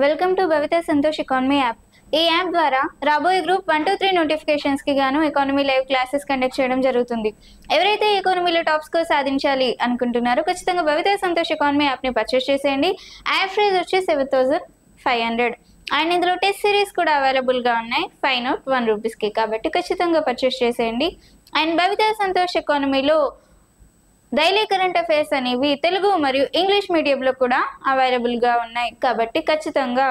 Welcome to Bhavitha Santosh economy app. ఈ app ద్వారా రాబోయే గ్రూప్ 1 to 3 నోటిఫికేషన్స్కి గాను ఎకానమీ లైవ్ క్లాసెస్ కండక్ట్ చేయడం జరుగుతుంది. ఎవరైతే ఎకానమీలో టాప్ స్కోర్ సాధించాలి అనుకుంటున్నారో ఖచ్చితంగా భవిత సంతోష్ ఎకానమీ యాప్ని పర్చేస్ చేసేయండి. యాప్ ప్రైస్ వచ్చి 7,500 అండ్ ఇందులో టెస్ట్ సిరీస్ కూడా అవైలబుల్గా ఉన్నాయి 5 note 1 రూపీస్కి. కాబట్టి ఖచ్చితంగా పర్చేస్ చేసేయండి. అండ్ భవిత సంతోష్ ఎకానమీలో డైలీ కరెంట్ అఫైర్స్ అనేవి తెలుగు మరియు ఇంగ్లీష్ మీడియంలో కూడా అవైలబుల్గా ఉన్నాయి. కాబట్టి ఖచ్చితంగా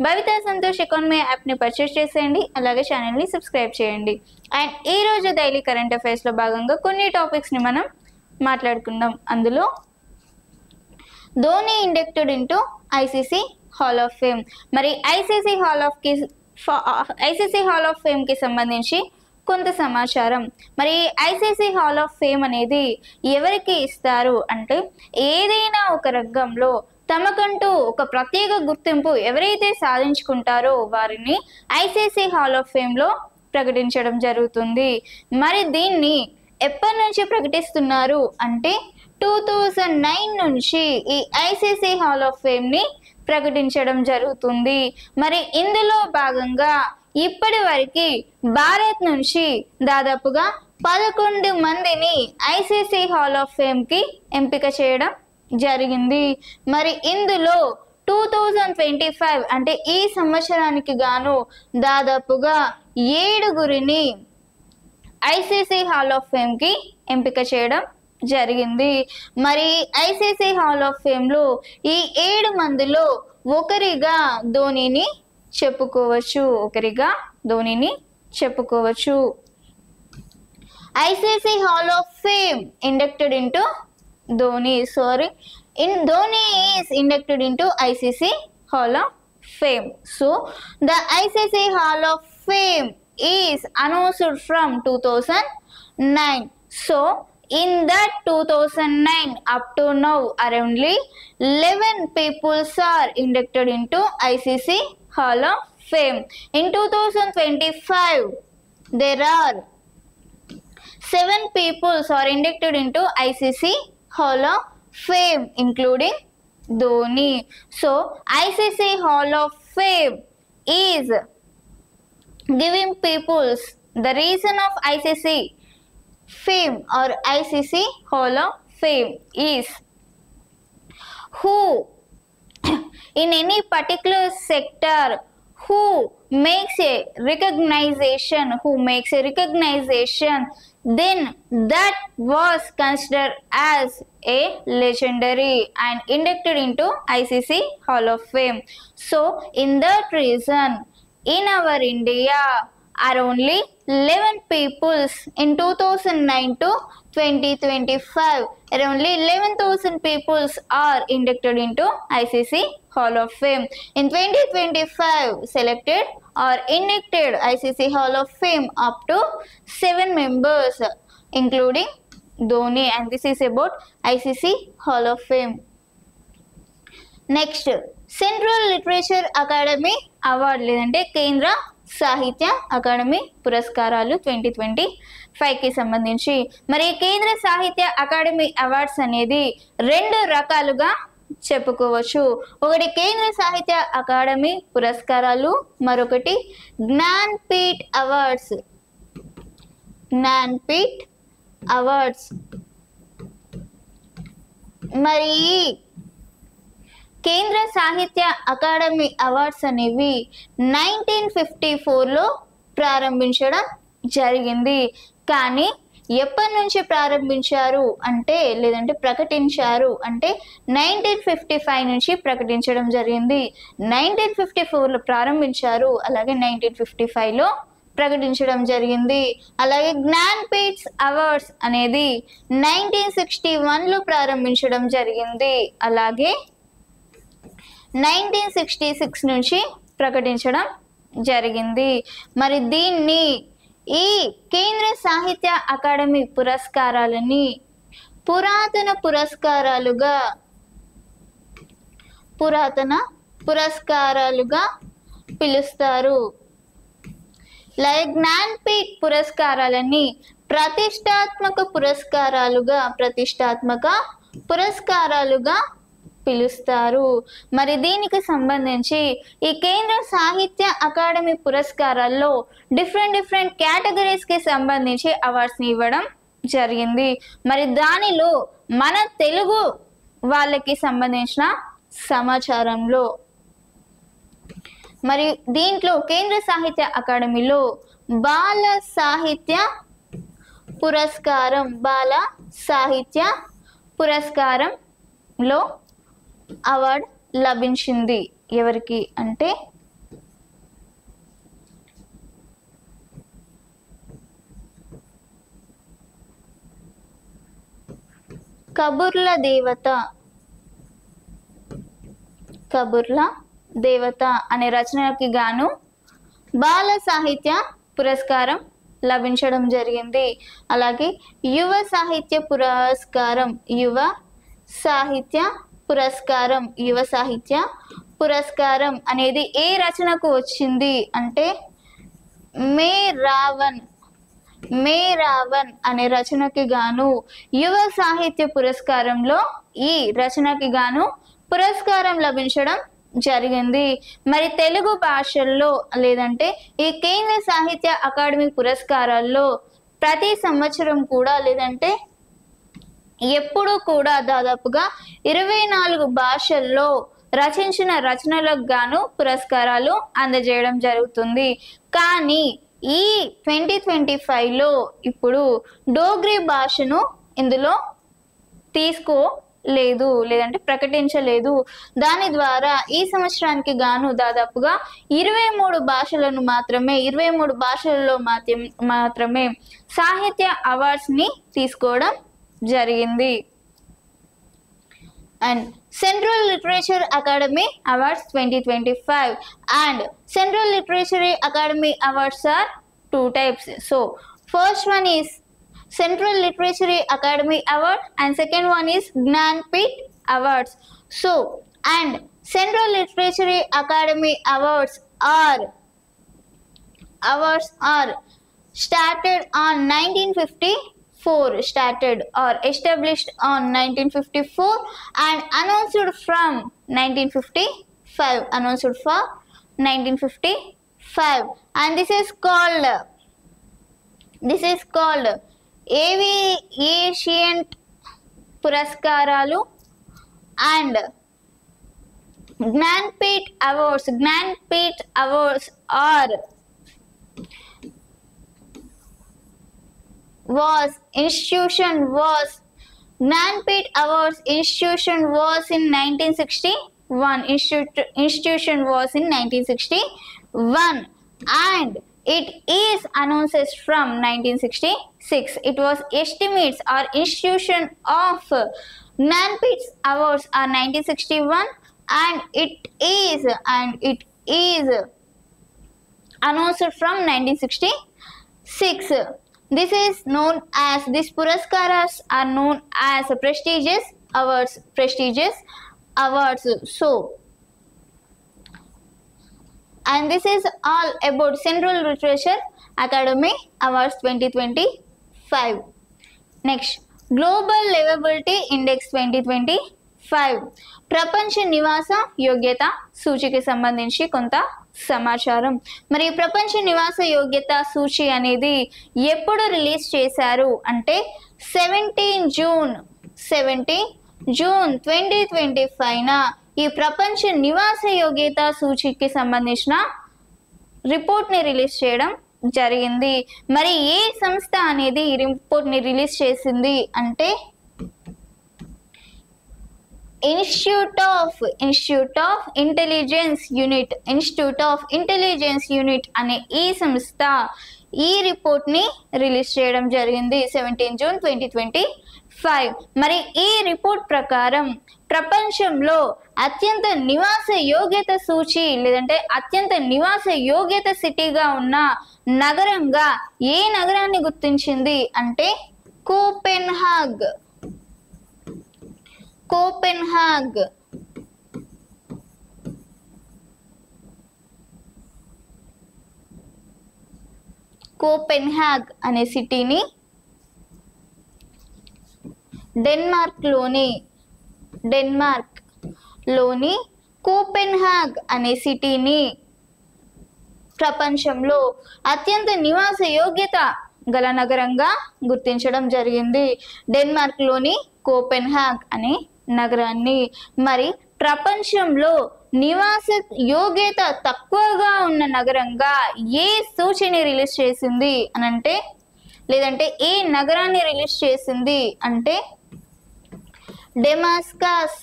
భవిత సంతోష్ ఎకానమీ యాప్ని పర్చేస్ చేసేయండి. అలాగే ఛానల్ని సబ్స్క్రైబ్ చేయండి. అండ్ ఈరోజు డైలీ కరెంట్ అఫైర్స్లో భాగంగా కొన్ని టాపిక్స్ని మనం మాట్లాడుకుందాం. అందులో Dhoni inducted into ICC hall of fame. మరి ఐసీసీ హాల్ ఆఫ్ ఫేమ్కి సంబంధించి కొంత సమాచారం. మరి ఐసీసీ హాల్ ఆఫ్ ఫేమ్ అనేది ఎవరికి ఇస్తారు అంటే, ఏదైనా ఒక రంగంలో తమకంటూ ఒక ప్రత్యేక గుర్తింపు ఎవరైతే సాధించుకుంటారో వారిని ఐసీసీ హాల్ ఆఫ్ ఫేమ్లో ప్రకటించడం జరుగుతుంది. మరి దీన్ని ఎప్పటి నుంచి ప్రకటిస్తున్నారు అంటే 2009 నుంచి ఈ ఐసీసీ హాల్ ఆఫ్ ఫేమ్ని ప్రకటించడం జరుగుతుంది. మరి ఇందులో భాగంగా ఇప్పటి వరకు భారత్ నుంచి దాదాపుగా 11 మందిని ఐసీసీ హాల్ ఆఫ్ ఫేమ్కి ఎంపిక చేయడం జరిగింది. మరి ఇందులో 2025 అంటే ఈ సంవత్సరానికి గాను దాదాపుగా 7గురిని ఐసీసీ హాల్ ఆఫ్ ఫేమ్కి ఎంపిక చేయడం జరిగింది. మరి ఐసీసీ హాల్ ఆఫ్ ఫేమ్లో ఈ 7 మందిలో ఒకరిగా ధోనిని చెప్పుకోవచ్చు. ICC hall of fame inducted into Dhoni. Dhoni is inducted into ICC Hall of Fame. So the ICC Hall of Fame is announced from 2009. So in that 2009 up to now around 11 people are inducted into ICC Hall of Fame. In 2025 there are 7 people are inducted into ICC Hall of Fame including Dhoni. So ICC Hall of Fame is giving peoples the reason of ICC Fame or ICC Hall of Fame is who in any particular sector who makes a recognition, then that was considered as a legendary and inducted into ICC Hall of Fame. So in that reason in our India are only 11 peoples in 2009 to 2025 around 11,000 peoples are inducted into ICC Hall of Fame. In 2025 selected or inducted ICC Hall of Fame up to 7 members including Dhoni, and this is about ICC Hall of Fame. Next, Central Literature Academy Award లేదంటే కేంద్ర సాహిత్య academy పురస్కారాలు 2025కి సంబంధించి. మరి కేంద్ర సాహిత్య academy awards అనేది 2 రకాలుగా చెప్పుకోవచ్చు. ఒకటి కేంద్ర సాహిత్య అకాడమీ పురస్కారాలు, మరొకటి జ్ఞాన్పీఠ్ అవార్డ్స్. మరి కేంద్ర సాహిత్య అకాడమీ అవార్డ్స్ అనేవి 1954లో ప్రారంభించడం జరిగింది. కానీ ఎప్పటి నుంచి ప్రారంభించారు అంటే ప్రకటించారు అంటే 1955 నుంచి ప్రకటించడం జరిగింది. 1954లో ప్రారంభించారు, అలాగే 1955లో ప్రకటించడం జరిగింది. అలాగే జ్ఞాన్పీఠ్ అవార్డ్స్ అనేది 1961లో ప్రారంభించడం జరిగింది. అలాగే 1966 నుంచి ప్రకటించడం జరిగింది. మరి దీన్ని ఈ కేంద్ర సాహిత్య అకాడమీ పురస్కారాలని పురాతన పురస్కారాలుగా పిలుస్తారు. జ్ఞాన్పీఠ్ పురస్కారాలని ప్రతిష్టాత్మక పురస్కారాలుగా పిలుస్తారు. మరి దీనికి సంబంధించి ఈ కేంద్ర సాహిత్య అకాడమీ పురస్కారాల్లో డిఫరెంట్ కేటగిరీస్కి సంబంధించి అవార్డ్స్ని ఇవ్వడం జరిగింది. మరి దానిలో మన తెలుగు వాళ్ళకి సంబంధించిన సమాచారంలో మరి దీంట్లో కేంద్ర సాహిత్య అకాడమీలో బాల సాహిత్య పురస్కారంలో అవార్డు లభించింది. ఎవరికి అంటే కబుర్ల దేవత అనే రచనకి గాను బాల సాహిత్య పురస్కారం లభించడం జరిగింది. అలాగే యువ సాహిత్య పురస్కారం అనేది ఏ రచనకు వచ్చింది అంటే మే రావణ్ అనే రచనకి గాను యువ సాహిత్య పురస్కారంలో ఈ రచనకి గాను పురస్కారం లభించడం జరిగింది. మరి తెలుగు భాషల్లో లేదంటే ఈ కేంద్ర సాహిత్య అకాడమీ పురస్కారాల్లో ప్రతి సంవత్సరం కూడా లేదంటే ఎప్పుడూ కూడా దాదాపుగా 24 భాషల్లో రచించిన రచనలకు గాను పురస్కారాలు అందజేయడం జరుగుతుంది. కానీ ఈ 2025లో ఇప్పుడు డోగ్రీ భాషను ఇందులో తీసుకోలేదు లేదంటే ప్రకటించలేదు. దాని ద్వారా ఈ సంవత్సరానికి గాను దాదాపుగా 23 భాషలలో మాత్రమే సాహిత్య అవార్డ్స్ని తీసుకోవడం జరిగింది. And Central Literature Academy Awards 2025 and Central Literary Academy Awards are 2 types. So first one is Central Literary Academy Award and second one is Gnanpith Awards. So and Central Literary Academy Awards are started on 1954, started or established on 1954 and announced from 1955 and this is called ఏవియేషియంట్ పురస్కారాలు and Gnanpith Awards are Gnanpith Awards institution was in 1961 and it is announced from 1966. It was estimates or institution of Gnanpith Awards are 1961 and it is announced from 1966. These puraskaras are known as prestigious awards. So and this is all about Central Literature Academy Awards 2025. Next, Global Livability Index 2025 ప్రపంచ నివాస యోగ్యత సూచికి సంబంధించి కొంత సమాచారం. మరి ప్రపంచ నివాస యోగ్యత సూచి అనేది ఎప్పుడు రిలీజ్ చేశారు అంటే 17 జూన్ 2025న ఈ ప్రపంచ నివాస యోగ్యత సూచికి సంబంధించిన రిపోర్ట్ని రిలీజ్ చేయడం జరిగింది. మరి ఏ సంస్థ అనేది ఈ రిపోర్ట్ని రిలీజ్ చేసింది అంటే ఇన్స్టిట్యూట్ ఆఫ్ ఇంటెలిజెన్స్ యూనిట్ అనే ఈ సంస్థ ఈ రిపోర్ట్ని రిలీజ్ చేయడం జరిగింది 17 జూన్ 2025. మరి ఈ రిపోర్ట్ ప్రకారం ప్రపంచంలో అత్యంత నివాస యోగ్యత సూచి లేదంటే అత్యంత నివాస యోగ్యత సిటీగా ఉన్న నగరంగా ఏ నగరాన్ని గుర్తించింది అంటే కోపెన్హాగ్. కోపెన్హాగ్ అనే సిటీని డెన్మార్క్ లోని కోపెన్హాగ్ అనే సిటీని ప్రపంచంలో అత్యంత నివాస యోగ్యత గల నగరంగా గుర్తించడం జరిగింది. డెన్మార్క్ లోని కోపెన్హాగ్ అనే నగరాన్ని మరి ప్రపంచంలో నివాస యోగ్యత తక్కువగా ఉన్న నగరంగా ఏ సూచిని రిలీజ్ చేసింది అనంటే, లేదంటే ఏ నగరాన్ని రిలీజ్ చేసింది అంటే డెమాస్కస్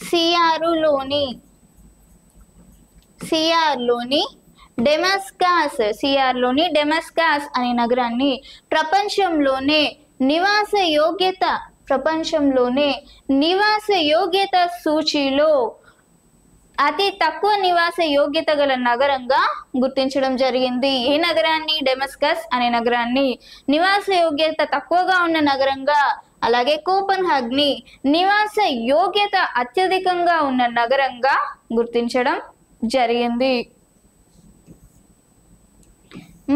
సిఆర్లోని డెమాస్కస్ అనే నగరాన్ని ప్రపంచంలోనే నివాస యోగ్యత సూచీలో అతి తక్కువ నివాస యోగ్యత గల నగరంగా గుర్తించడం జరిగింది. ఈ నగరాన్ని, డెమాస్కస్ అనే నగరాన్ని నివాస యోగ్యత తక్కువగా ఉన్న నగరంగా, అలాగే కోపెన్హాగ్ ని నివాస యోగ్యత అత్యధికంగా ఉన్న నగరంగా గుర్తించడం జరిగింది.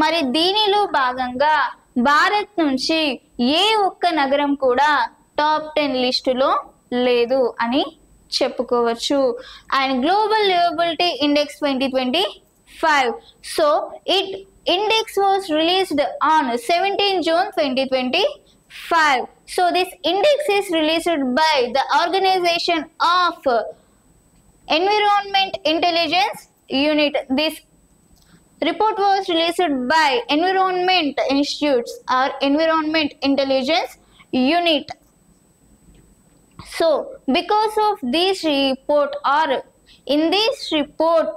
మరి దీనిలో భాగంగా భారత్ నుంచి ఏ ఒక్క నగరం కూడా టాప్ 10 లిస్టులో లేదు అని చెప్పుకోవచ్చు. And global liveability index 2025. So it index was released on 17 June 2025. So this index is released by the Organization of Environment Intelligence Unit. This report was released by Environment Institutes or Environment Intelligence Unit. So because of this report, or in this report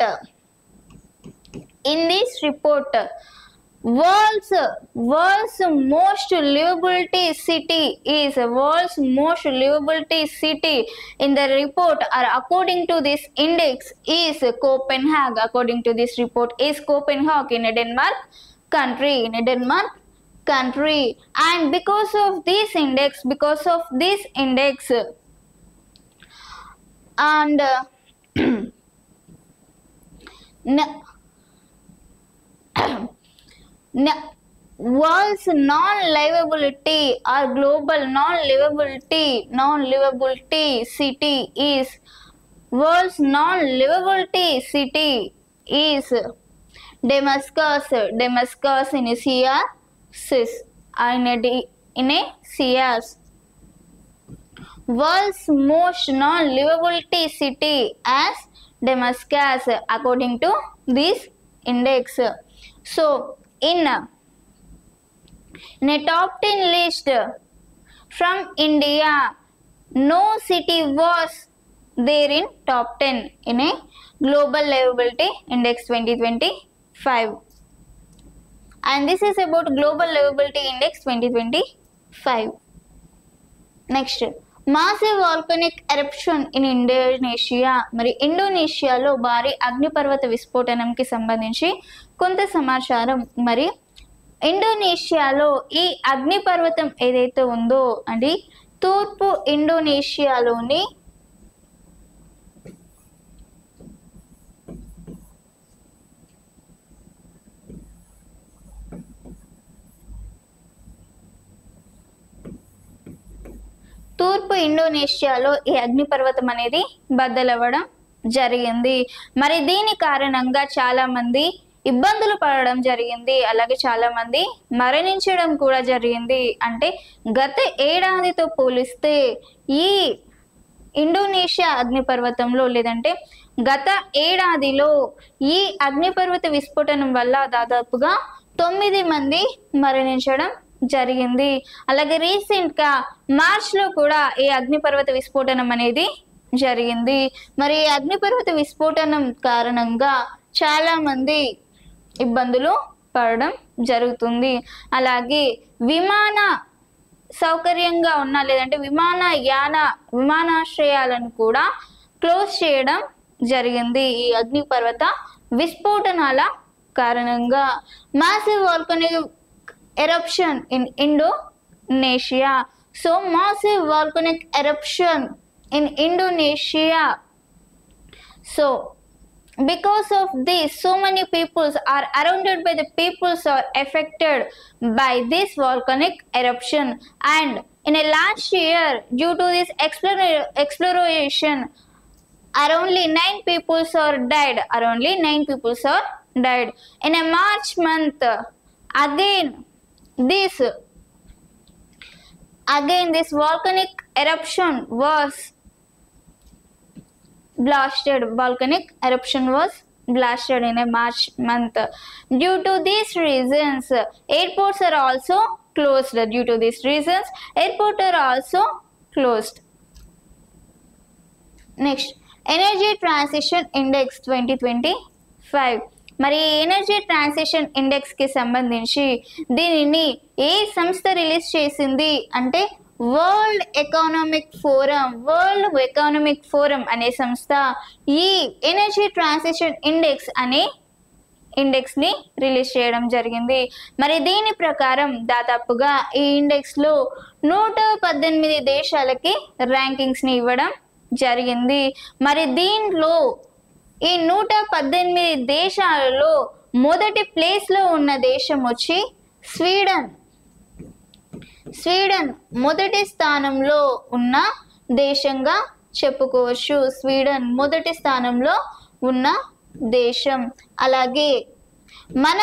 world's most livability city in the report, or according to this index, is Copenhagen. According to this report, is Copenhagen in a Denmark country. And because of this index and world's non-livability or global non-livability city is Damascus in CIS. World's most non-livability city as Damascus according to this index. So in a top 10 list from India, no city was there in top 10 in a global livability index 2025. And this is about global livability index 2025. Next, massive volcanic eruption in Indonesia. మరి ఇండోనేషియాలో భారీ అగ్నిపర్వత విస్ఫోటనంకి సంబంధించి కొంత సమాచారం. మరి ఇండోనేషియాలో ఈ అగ్నిపర్వతం ఏదైతే ఉందో అది తూర్పు ఇండోనేషియాలోని ఈ అగ్నిపర్వతం అనేది బద్దలవ్వడం జరిగింది. మరి దీని కారణంగా చాలా మంది ఇబ్బందులు పడడం జరిగింది, అలాగే చాలా మంది మరణించడం కూడా జరిగింది. అంటే గత ఏడాదితో పోలిస్తే ఈ ఇండోనేషియా అగ్నిపర్వతంలో, లేదంటే గత ఏడాదిలో ఈ అగ్నిపర్వత విస్ఫోటనం వల్ల దాదాపుగా 9 మంది మరణించడం జరిగింది. అలాగే రీసెంట్ గా మార్చ్ లో కూడా ఈ అగ్నిపర్వత విస్ఫోటనం అనేది జరిగింది. మరి ఈ అగ్నిపర్వత విస్ఫోటనం కారణంగా చాలా మంది ఇబ్బందులు పడడం జరుగుతుంది. అలాగే విమాన సౌకర్యంగా ఉన్న, లేదంటే విమానాశ్రయాలను కూడా క్లోజ్ చేయడం జరిగింది ఈ అగ్నిపర్వత విస్ఫోటనాల కారణంగా. Massive volcanic eruption in Indonesia. So massive volcanic eruption in Indonesia. So because of this, so many peoples are surrounded by the peoples are affected by this volcanic eruption. And in a last year, due to this exploration, only 9 peoples are died. Only 9 peoples are died. In a March month, again this volcanic eruption was blasted. Volcanic eruption was blasted in a March month. Due to these reasons, airports are also closed. Due to these reasons, airports are also closed. Next, Energy Transition Index 2025. మరి energy transition index కి సంబంధించి దీనిని ఏ సంస్థ release చేసింది అంటే world economic forum అనే సంస్థ ఈ ఎనర్జీ ట్రాన్సిషన్ ఇండెక్స్ అనే ఇండెక్స్ ని రిలీజ్ చేయడం జరిగింది. మరి దీని ప్రకారం దాదాపుగా ఈ ఇండెక్స్ లో 118 దేశాలకి ర్యాంకింగ్స్ ని ఇవ్వడం జరిగింది. మరి దీంట్లో ఈ 118 దేశాలలో మొదటి ప్లేస్ లో ఉన్న దేశం వచ్చి స్వీడన్ మొదటి స్థానంలో ఉన్న దేశంగా చెప్పుకోవచ్చు. స్వీడన్ మొదటి స్థానంలో ఉన్న దేశం. అలాగే మన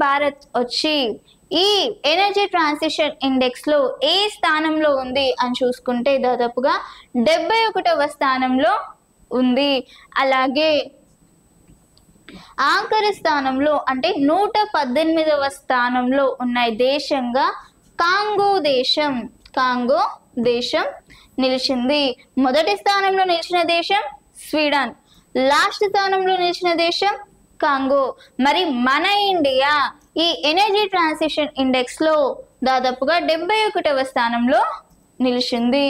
భారత్ వచ్చి ఈ ఎనర్జీ ట్రాన్సిషన్ ఇండెక్స్ లో ఏ స్థానంలో ఉంది అని చూసుకుంటే దాదాపుగా 71వ స్థానంలో ఉంది. అలాగే ఆఖరి స్థానంలో అంటే 118వ స్థానంలో ఉన్న దేశంగా కాంగో దేశం నిలిచింది. మొదటి స్థానంలో నిలిచిన దేశం స్వీడన్, లాస్ట్ స్థానంలో నిలిచిన దేశం కాంగో. మరి మన ఇండియా ఈ ఎనర్జీ ట్రాన్సిషన్ ఇండెక్స్ లో దాదాపుగా 71వ స్థానంలో నిలిచింది.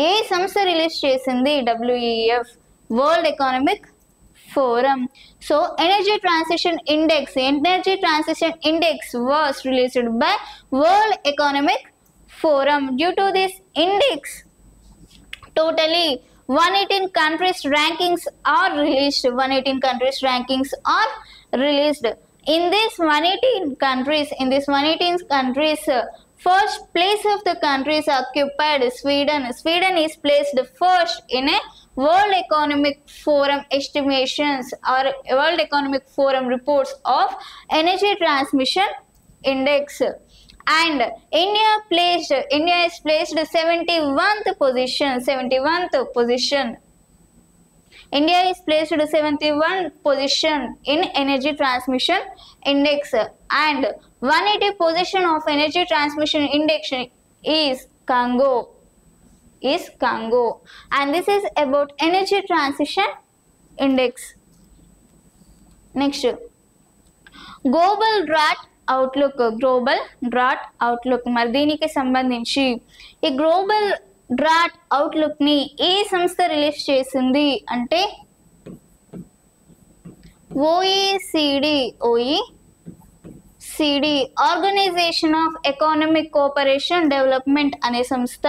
ఏ సంస్థ రిలీజ్ చేసింది? WEF, world economic forum. So energy transition index was released by World Economic Forum. Due to this index, totally 118 countries rankings are released. 118 countries rankings are released. In this 118 countries, first place of the countries occupied Sweden. Sweden is placed first in a World Economic Forum estimations or World Economic Forum reports of Energy Transmission Index. And India is placed 71th position. India is placed 71st position in Energy Transmission Index, and 180 position of Energy Transmission Index is Congo. And this is about Energy Transition Index. Next, Global Drought Outlook. మరి దీనికి సంబంధించి ఈ global drought outlook ని ఏ సంస్థ release చేసింది అంటే OECD, organization of economic cooperation development అనే సంస్థ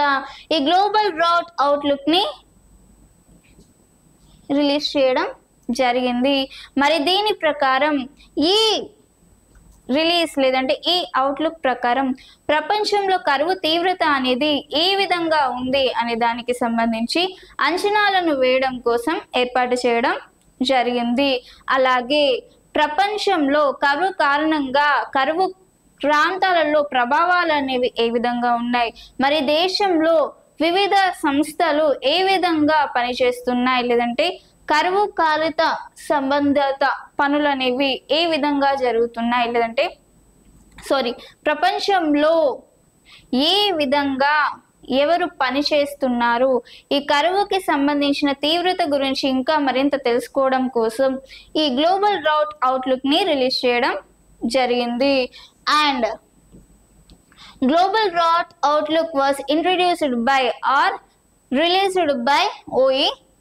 ఈ గ్లోబల్ డ్రాట్ అవుట్లుక్ ని రిలీజ్ చేయడం జరిగింది. మరి దీని ప్రకారం ఈ రిలీజ్ లేదంటే ఈ అవుట్లుక్ ప్రకారం ప్రపంచంలో కరువు తీవ్రత అనేది ఏ విధంగా ఉంది అనే దానికి సంబంధించి అంచనాలను వేయడం కోసం ఏర్పాటు చేయడం జరిగింది. అలాగే ప్రపంచంలో కరువు కారణంగా కరువు ప్రాంతాలలో ప్రభావాలు అనేవి ఏ విధంగా ఉన్నాయి, మరి దేశంలో వివిధ సంస్థలు ఏ విధంగా పనిచేస్తున్నాయి, లేదంటే కరువు కాలిత సంబంధిత పనులు అనేవి ఏ విధంగా జరుగుతున్నాయి, లేదంటే ప్రపంచంలో ఏ విధంగా ఎవరు పని చేస్తున్నారు, ఈ కరువుకి సంబంధించిన తీవ్రత గురించి ఇంకా మరింత తెలుసుకోవడం కోసం ఈ గ్లోబల్ డ్రాట్ అవుట్లుక్ ని రిలీజ్ చేయడం జరిగింది. And global drought outlook was introduced by or released by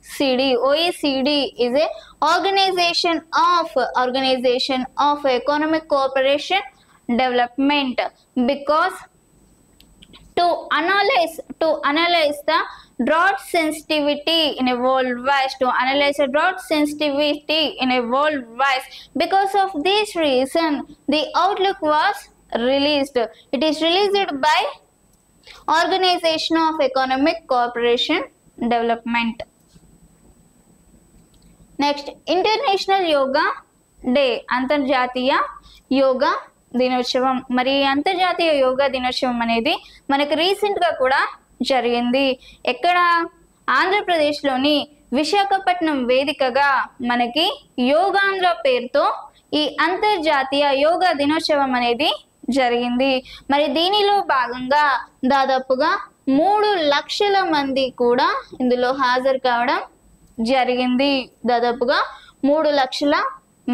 OECD. OECD is a organization of economic cooperation development, because to analyze the drought sensitivity in a worldwide, to analyze a drought sensitivity in a worldwide. Because of this reason, the outlook was released. It is released by Organization of Economic Cooperation Development. Next international yoga day, అంతర్జాతీయ యోగా దినోత్సవం. మరి అంతర్జాతీయ యోగా దినోత్సవం అనేది మనకు రీసెంట్గా కూడా జరిగింది. ఎక్కడ? ఆంధ్రప్రదేశ్లోని విశాఖపట్నం వేదికగా మనకి యోగాంధ్ర పేరుతో ఈ అంతర్జాతీయ యోగా దినోత్సవం అనేది జరిగింది. మరి దీనిలో భాగంగా దాదాపుగా 3 లక్షల మంది కూడా ఇందులో హాజరు కావడం జరిగింది. దాదాపుగా 3 లక్షల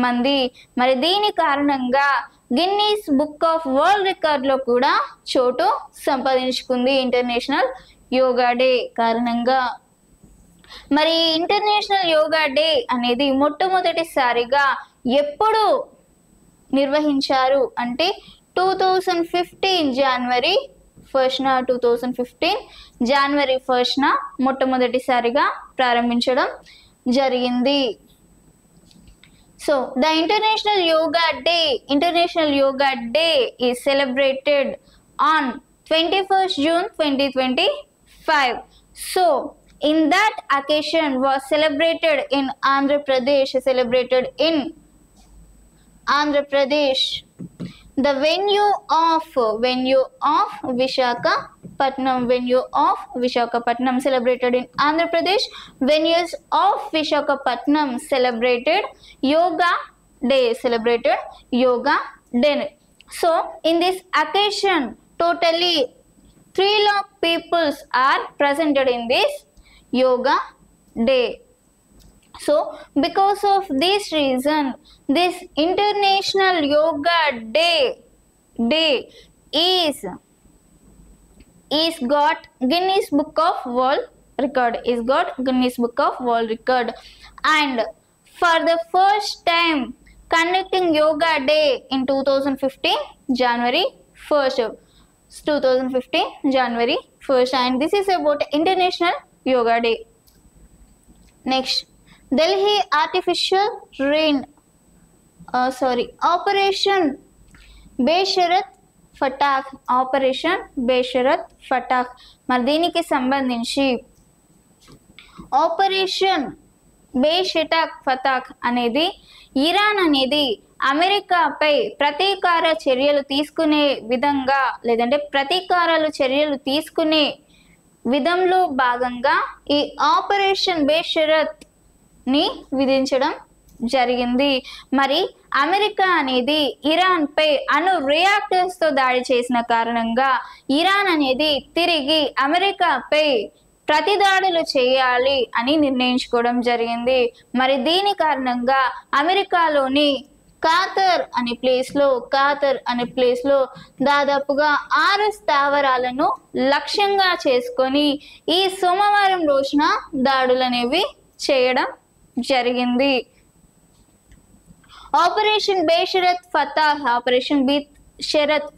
మంది. మరి దీని కారణంగా గిన్నీస్ బుక్ ఆఫ్ వరల్డ్ రికార్డ్లో కూడా చోటు సంపాదించుకుంది ఇంటర్నేషనల్ యోగా డే కారణంగా. మరి ఇంటర్నేషనల్ యోగా డే అనేది మొట్టమొదటిసారిగా ఎప్పుడు నిర్వహించారు అంటే 2015 జనవరి 1న మొట్టమొదటిసారిగా ప్రారంభించడం జరిగింది. So the international yoga day is celebrated on 21st June 2025. So in that occasion was celebrated in Andhra Pradesh. The venue of Visakhapatnam celebrated in Andhra Pradesh. Venues of Visakhapatnam celebrated Yoga Day. So in this occasion, totally 3 lakh people are presented in this Yoga Day. So because of this reason, this International Yoga Day is got Guinness Book of World Record. And for the first time conducting Yoga Day in 2015 January 1st, and this is about International Yoga Day. Next, Delhi Artificial Rain, Operation Besharat Fatah. మరి దీనికి సంబంధించి operation బేషరత్ Fattah అనేది Iran అనేది అమెరికాపై ప్రతీకార చర్యలు తీసుకునే విధంగా, లేదంటే ప్రతీకారాలు చర్యలు తీసుకునే విధంలో భాగంగా ఈ ఆపరేషన్ బేషరత్ ని విధించడం జరిగింది. మరి అమెరికా అనేది ఇరాన్ పై అణు రియాక్టర్స్ తో దాడి చేసిన కారణంగా ఇరాన్ అనేది తిరిగి అమెరికాపై ప్రతిదాడులు చేయాలి అని నిర్ణయించుకోవడం జరిగింది. మరి దీని కారణంగా అమెరికాలోని ఖాతర్ అనే ప్లేస్ లో దాదాపుగా 6 స్థావరాలను లక్ష్యంగా చేసుకొని ఈ సోమవారం రోజున దాడులు అనేవి చేయడం జరిగింది. Operation Besharat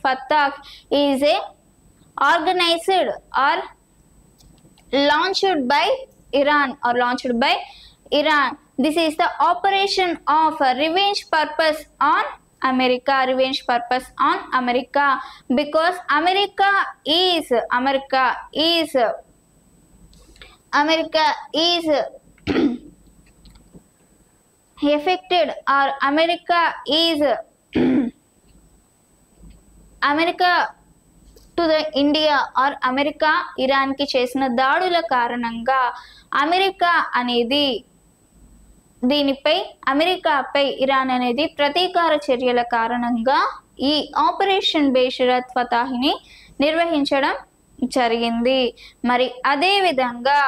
Fatah is a organized or launched by Iran. This is the operation of revenge purpose on America, because America is affected, or America to the India or America ఇరాన్కి చేసిన దాడుల కారణంగా అమెరికాపై ఇరాన్ అనేది ప్రతీకార చర్యల కారణంగా ఈ ఆపరేషన్ బేషరత్ ఫతాహ్ని నిర్వహించడం జరిగింది. మరి అదే విధంగా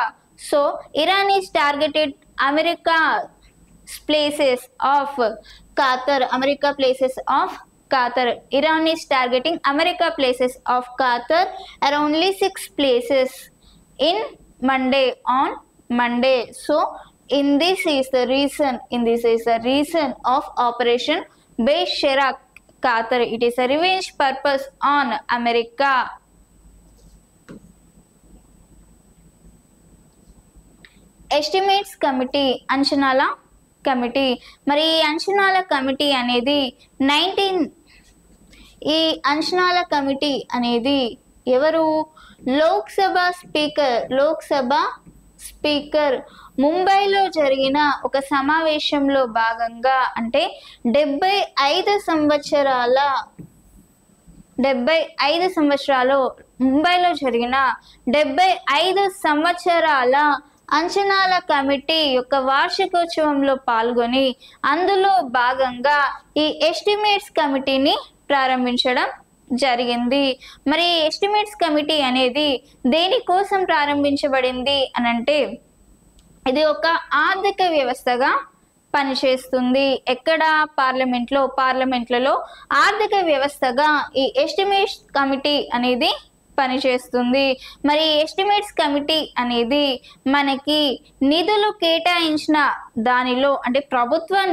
so Iran is targeted America places of Qatar. Iran is targeting America places of Qatar around 6 places on Monday. So this is the reason of Operation Besharat Qatar. It is a revenge purpose on America. Estimates committee, అంచనాల committee. మరి ఈ అంచనాల committee అనేది ఈ అంచనాల committee అనేది ఎవరు? Lok Sabha speaker ముంబైలో జరిగిన ఒక సమావేశంలో భాగంగా, అంటే 75 సంవత్సరాలు ముంబైలో జరిగిన 75 సంవత్సరాల అంచనాల కమిటీ యొక్క వార్షికోత్సవంలో పాల్గొని అందులో భాగంగా ఈ ఎస్టిమేట్స్ కమిటీని ప్రారంభించడం జరిగింది. మరి ఎస్టిమేట్స్ కమిటీ అనేది దేనికోసం ప్రారంభించబడింది అనంటే, ఇది ఒక ఆర్థిక వ్యవస్థగా పనిచేస్తుంది. ఎక్కడ? పార్లమెంట్లలో ఆర్థిక వ్యవస్థగా ఈ ఎస్టిమేట్స్ కమిటీ అనేది పనిచేస్తుంది. మరి ఎస్టిమేట్స్ కమిటీ అనేది మనకి నిధులు కేటాయించిన దానిలో, అంటే ప్రభుత్వం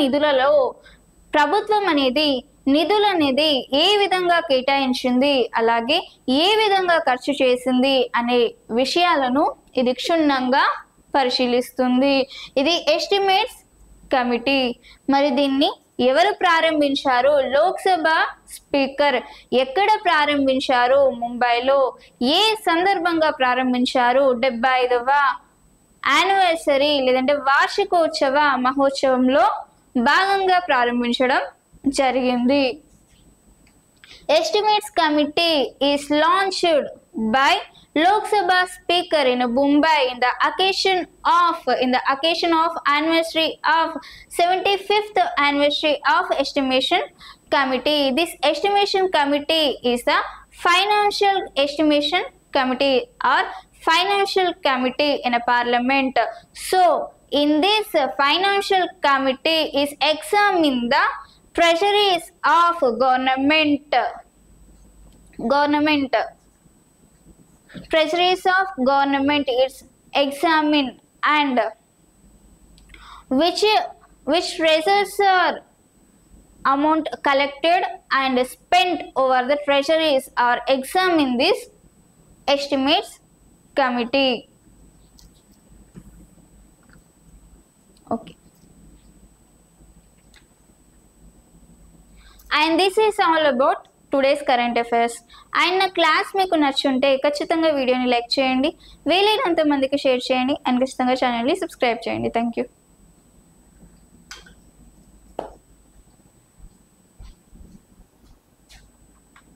అనేది నిధులు అనేది ఏ విధంగా కేటాయించింది, అలాగే ఏ విధంగా ఖర్చు చేసింది అనే విషయాలను ఇది క్షుణ్ణంగా పరిశీలిస్తుంది. ఇది ఎస్టిమేట్స్ కమిటీ. మరి దీన్ని ఎవరు ప్రారంభించారు? లోక్సభ స్పీకర్. ఎక్కడ ప్రారంభించారు? ముంబైలో. ఏ సందర్భంగా ప్రారంభించారు? 75వ యానివర్సరీ లేదంటే వార్షికోత్సవ మహోత్సవంలో భాగంగా ప్రారంభించడం జరిగింది. Estimates committee is launched by Lok Sabha Speaker in Mumbai in the occasion of anniversary of 75th anniversary of Estimation Committee. This Estimation Committee is the Financial Estimation Committee or Financial Committee in a Parliament. So, in this Financial Committee is examining the treasuries of government. Treasuries of government is examined, and which treasures are amount collected and spent over the treasuries are examined in this estimates committee. Okay. And this is all about today's current affairs. And నా class మీకు నచ్చుంటే ఖచ్చితంగా వీడియోని like చేయండి, వీలైనంత మందికి share చేయండి, and ఖచ్చితంగా ఛానల్ని సబ్స్క్రైబ్ చేయండి. Thank you.